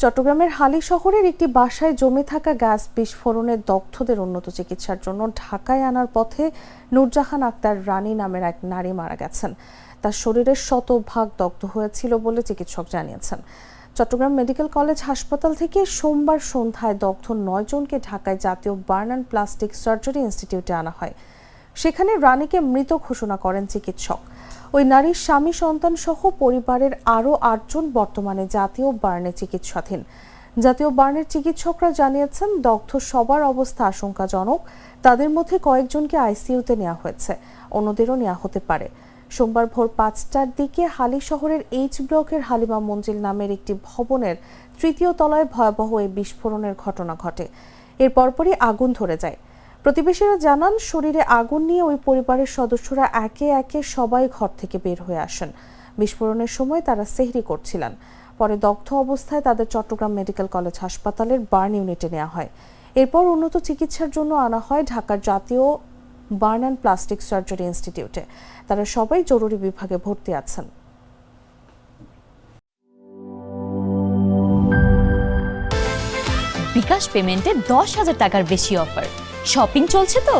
চট্টগ্রামের হালি শহরের একটি বাসায় জমে থাকা গ্যাস বিস্ফোরণে দগ্ধদের উন্নত চিকিৎসার জন্য ঢাকায় আনার পথে নূরজাহান আক্তার রানী নামের এক নারী মারা গেছেন। তার শরীরের শতভাগ দগ্ধ হয়েছিল বলে চিকিৎসক জানিয়েছেন। চট্টগ্রাম মেডিকেল কলেজ হাসপাতাল থেকে সোমবার সন্ধ্যায় দগ্ধ 9 জনকে ঢাকায় জাতীয় বার্ন অ্যান্ড প্লাস্টিক সার্জারি ইনস্টিটিউটে আনা হয়। সেখানে রানীকে মৃত ঘোষণা করেন চিকিৎসক। ওই নারীর স্বামী সন্তান সহ পরিবারের আরও 8 জন বর্তমানে জাতীয় বার্নে চিকিৎসাধীন। জাতীয় বার্নের চিকিৎসকরা জানিয়েছেন দগ্ধ সবার অবস্থা আশঙ্কাজনক। তাদের মধ্যে কয়েকজনকে আইসিইউতে নেওয়া হয়েছে, অন্যদেরও নেওয়া হতে পারে। সোমবার ভোর 5টার দিকে হালি শহরের এইচ ব্লকের হালিমা মঞ্জিল নামের একটি ভবনের 3য় তলায় ভয়াবহ এই বিস্ফোরণের ঘটনা ঘটে। এর পরপরই আগুন ধরে যায়। প্রতিবেশীরা জানান, শরীরে আগুন নিয়ে ওই পরিবারের সদস্যরা একে একে সবাই ঘর থেকে বের হয়ে আসেন। বিস্ফোরণের সময় তারা সেহরি করছিলেন। পরে দগ্ধ অবস্থায় তাদের চট্টগ্রাম মেডিকেল কলেজ হাসপাতালের বার্ন ইউনিটে নেওয়া হয়। এরপর উন্নত চিকিৎসার জন্য আনা হয় ঢাকার জাতীয় বার্ন অ্যান্ড প্লাস্টিক সার্জারি ইনস্টিটিউটে। তারা সবাই জরুরি বিভাগে ভর্তি আছেন। বিকাশ পেমেন্টে 10,000 টাকার বেশি অফার। শপিং চলছে তো।